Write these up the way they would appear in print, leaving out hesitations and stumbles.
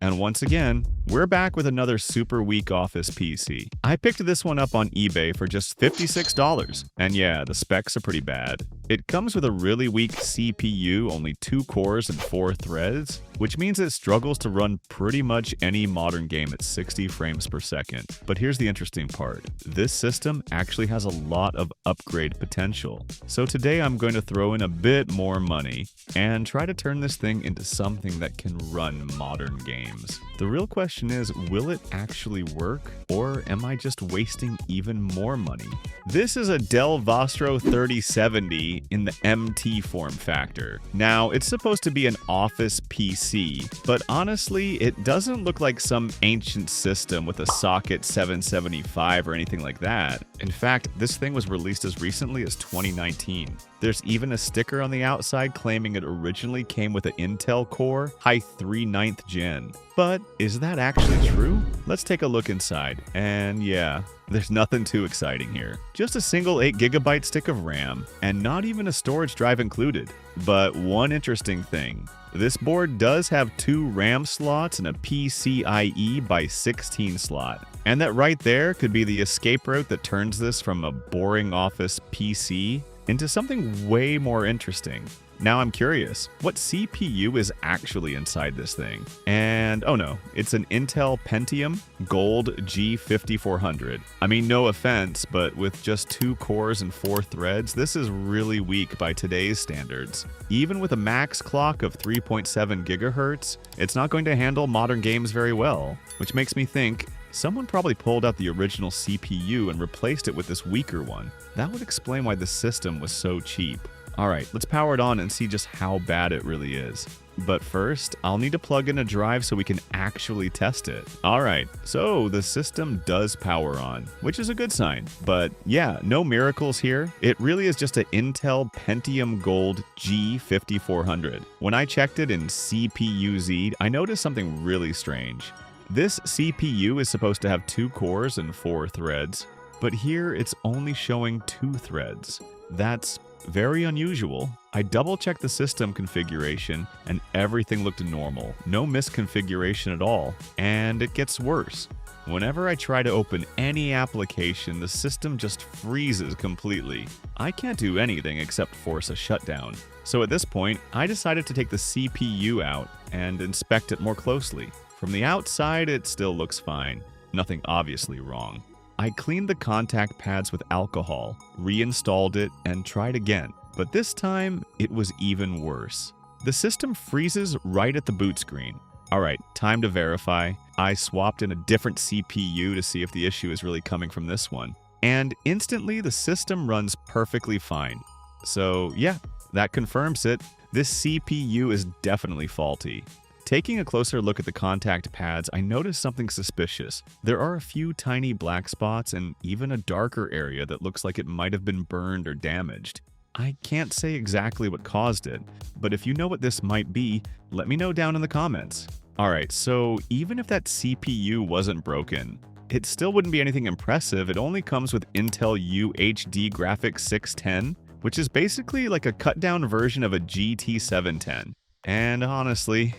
And once again, we're back with another super weak office PC. I picked this one up on eBay for just $56, and yeah, the specs are pretty bad. It comes with a really weak CPU, only 2 cores and 4 threads, which means it struggles to run pretty much any modern game at 60 frames per second. But here's the interesting part. This system actually has a lot of upgrade potential. So today I'm going to throw in a bit more money and try to turn this thing into something that can run modern games. The real question is, will it actually work, or am I just wasting even more money? This is a Dell Vostro 3070 in the MT form factor. Now, it's supposed to be an office PC, but honestly, it doesn't look like some ancient system with a socket 775 or anything like that. In fact, this thing was released as recently as 2019. There's even a sticker on the outside claiming it originally came with an Intel Core i3 9th Gen. But is that actually true? Let's take a look inside. And yeah, there's nothing too exciting here. Just a single 8GB stick of RAM, and not even a storage drive included. But one interesting thing. This board does have 2 RAM slots and a PCIe by 16 slot. And that right there could be the escape route that turns this from a boring office PC into something way more interesting. Now I'm curious, what CPU is actually inside this thing? And oh no, it's an Intel Pentium Gold G5400. I mean, no offense, but with just 2 cores and 4 threads, this is really weak by today's standards. Even with a max clock of 3.7 GHz, it's not going to handle modern games very well, which makes me think someone probably pulled out the original CPU and replaced it with this weaker one. That would explain why the system was so cheap. Alright, let's power it on and see just how bad it really is. But first, I'll need to plug in a drive so we can actually test it. Alright, so the system does power on, which is a good sign. But yeah, no miracles here. It really is just an Intel Pentium Gold G5400. When I checked it in CPU-Z, I noticed something really strange. This CPU is supposed to have 2 cores and 4 threads, but here it's only showing 2 threads. That's very unusual. I double-checked the system configuration and everything looked normal. No misconfiguration at all. And it gets worse. Whenever I try to open any application, the system just freezes completely. I can't do anything except force a shutdown. So at this point, I decided to take the CPU out and inspect it more closely. From the outside, it still looks fine. Nothing obviously wrong. I cleaned the contact pads with alcohol, reinstalled it, and tried again. But this time, it was even worse. The system freezes right at the boot screen. Alright, time to verify. I swapped in a different CPU to see if the issue is really coming from this one. And instantly, the system runs perfectly fine. So yeah, that confirms it. This CPU is definitely faulty. Taking a closer look at the contact pads, I noticed something suspicious. There are a few tiny black spots and even a darker area that looks like it might have been burned or damaged. I can't say exactly what caused it, but if you know what this might be, let me know down in the comments. Alright, so even if that CPU wasn't broken, it still wouldn't be anything impressive. It only comes with Intel UHD Graphics 610, which is basically like a cut-down version of a GT 710. And honestly,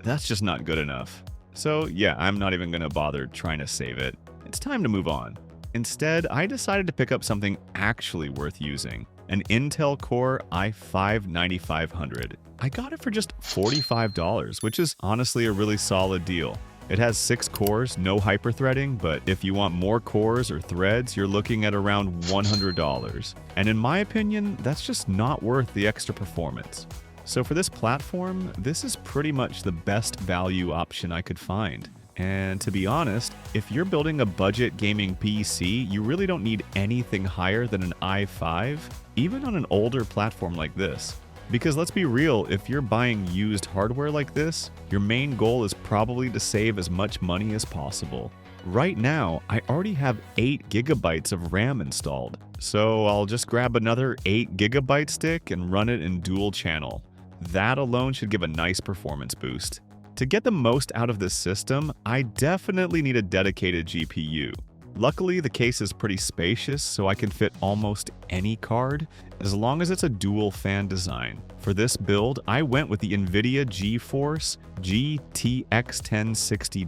that's just not good enough. So yeah, I'm not even gonna bother trying to save it. It's time to move on. Instead, I decided to pick up something actually worth using. An Intel Core i5-9500. I got it for just $45, which is honestly a really solid deal. It has 6 cores, no hyperthreading, but if you want more cores or threads, you're looking at around $100. And in my opinion, that's just not worth the extra performance. So for this platform, this is pretty much the best value option I could find. And to be honest, if you're building a budget gaming PC, you really don't need anything higher than an i5, even on an older platform like this. Because let's be real, if you're buying used hardware like this, your main goal is probably to save as much money as possible. Right now, I already have 8 GB of RAM installed, so I'll just grab another 8 GB stick and run it in dual channel. That alone should give a nice performance boost. To get the most out of this system, I definitely need a dedicated GPU. Luckily, the case is pretty spacious, so I can fit almost any card, as long as it's a dual fan design. For this build, I went with the NVIDIA GeForce GTX 1060.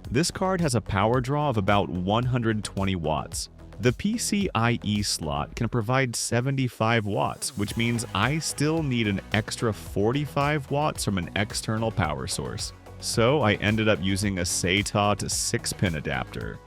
This card has a power draw of about 120 watts. The PCIe slot can provide 75 watts, which means I still need an extra 45 watts from an external power source. So I ended up using a SATA to 6-pin adapter.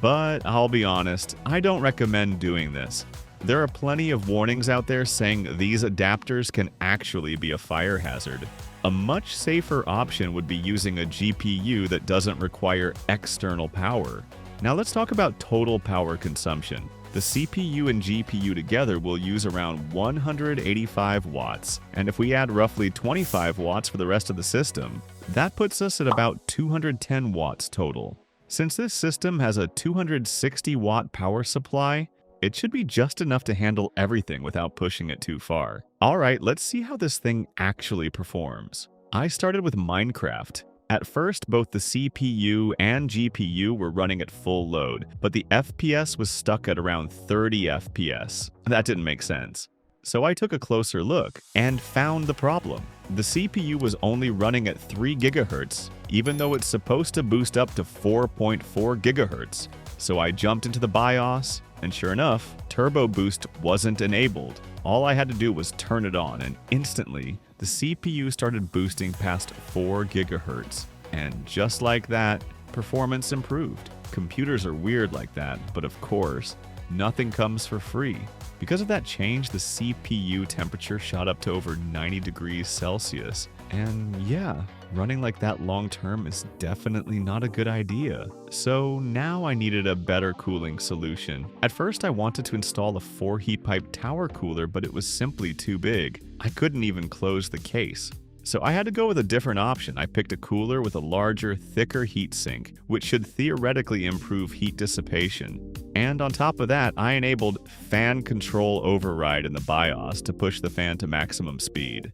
But I'll be honest, I don't recommend doing this. There are plenty of warnings out there saying these adapters can actually be a fire hazard. A much safer option would be using a GPU that doesn't require external power. Now let's talk about total power consumption. The CPU and GPU together will use around 185 watts, and if we add roughly 25 watts for the rest of the system, that puts us at about 210 watts total. Since this system has a 260 watt power supply, it should be just enough to handle everything without pushing it too far. Alright, let's see how this thing actually performs. I started with Minecraft. At first, both the CPU and GPU were running at full load, but the FPS was stuck at around 30 FPS. That didn't make sense. So I took a closer look and found the problem. The CPU was only running at 3 GHz, even though it's supposed to boost up to 4.4 GHz. So I jumped into the BIOS, and sure enough, Turbo Boost wasn't enabled. All I had to do was turn it on, and instantly, the CPU started boosting past 4 GHz. And just like that, performance improved. Computers are weird like that, but of course, nothing comes for free. Because of that change, the CPU temperature shot up to over 90 degrees Celsius. And yeah, running like that long term is definitely not a good idea. So now I needed a better cooling solution. At first I wanted to install a 4 heat pipe tower cooler, but it was simply too big. I couldn't even close the case. So I had to go with a different option. I picked a cooler with a larger, thicker heatsink, which should theoretically improve heat dissipation. And on top of that, I enabled fan control override in the BIOS to push the fan to maximum speed.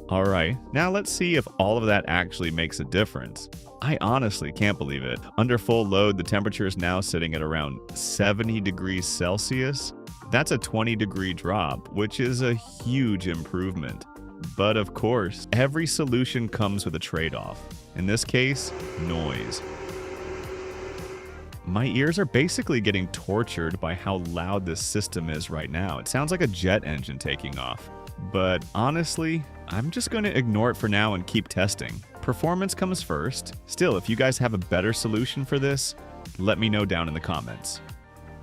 Alright, now let's see if all of that actually makes a difference. I honestly can't believe it. Under full load, the temperature is now sitting at around 70 degrees Celsius. That's a 20-degree drop, which is a huge improvement. But of course, every solution comes with a trade-off. In this case, noise. My ears are basically getting tortured by how loud this system is right now. It sounds like a jet engine taking off. But honestly, I'm just going to ignore it for now and keep testing. Performance comes first. Still, if you guys have a better solution for this, let me know down in the comments.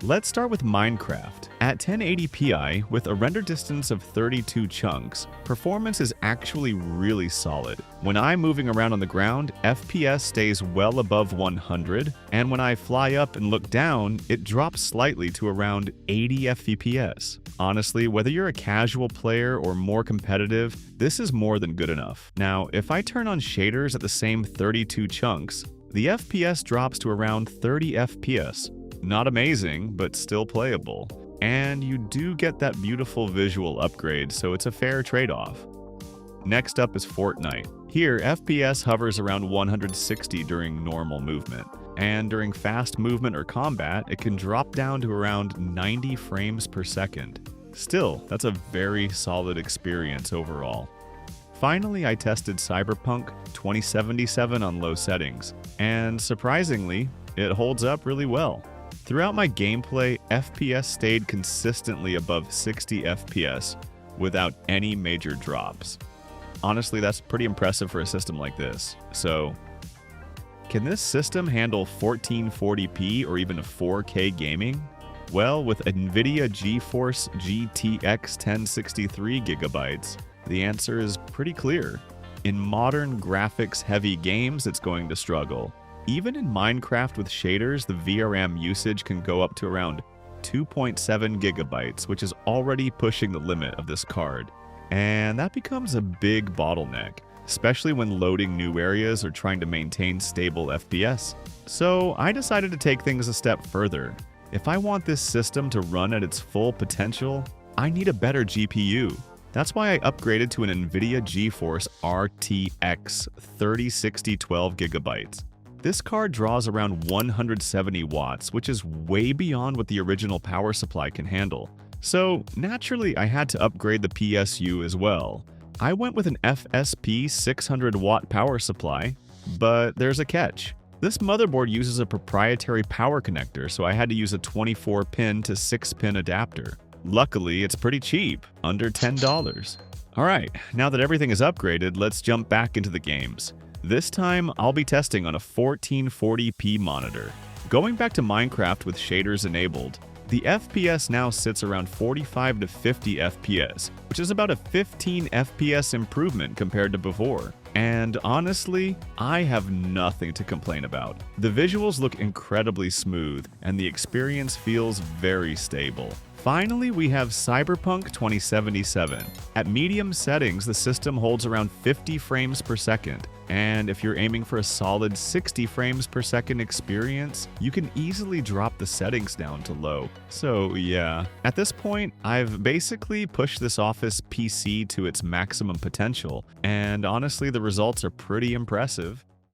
Let's start with Minecraft. At 1080p with a render distance of 32 chunks, performance is actually really solid. When I'm moving around on the ground, FPS stays well above 100, and when I fly up and look down, it drops slightly to around 80 FPS. Honestly, whether you're a casual player or more competitive, this is more than good enough. Now, if I turn on shaders at the same 32 chunks, the FPS drops to around 30 FPS. Not amazing, but still playable. And you do get that beautiful visual upgrade, so it's a fair trade-off. Next up is Fortnite. Here, FPS hovers around 160 during normal movement, and during fast movement or combat, it can drop down to around 90 frames per second. Still, that's a very solid experience overall. Finally, I tested Cyberpunk 2077 on low settings, and surprisingly, it holds up really well. Throughout my gameplay, FPS stayed consistently above 60 FPS without any major drops. Honestly, that's pretty impressive for a system like this. So, can this system handle 1440p or even 4K gaming? Well, with NVIDIA GeForce GTX 1063GB, the answer is pretty clear. In modern graphics-heavy games, it's going to struggle. Even in Minecraft with shaders, the VRM usage can go up to around 2.7 GB, which is already pushing the limit of this card. And that becomes a big bottleneck, especially when loading new areas or trying to maintain stable FPS. So I decided to take things a step further. If I want this system to run at its full potential, I need a better GPU. That's why I upgraded to an NVIDIA GeForce RTX 3060 12GB. This card draws around 170 watts, which is way beyond what the original power supply can handle. So naturally, I had to upgrade the PSU as well. I went with an FSP 600 watt power supply, but there's a catch. This motherboard uses a proprietary power connector, so I had to use a 24-pin to 6-pin adapter. Luckily, it's pretty cheap, under $10. Alright, now that everything is upgraded, let's jump back into the games. This time, I'll be testing on a 1440p monitor. Going back to Minecraft with shaders enabled, the FPS now sits around 45 to 50 FPS, which is about a 15 FPS improvement compared to before. And honestly, I have nothing to complain about. The visuals look incredibly smooth, and the experience feels very stable. Finally, we have Cyberpunk 2077. At medium settings, the system holds around 50 frames per second, and if you're aiming for a solid 60 frames per second experience, you can easily drop the settings down to low. So yeah, at this point, I've basically pushed this Office PC to its maximum potential, and honestly, the results are pretty impressive.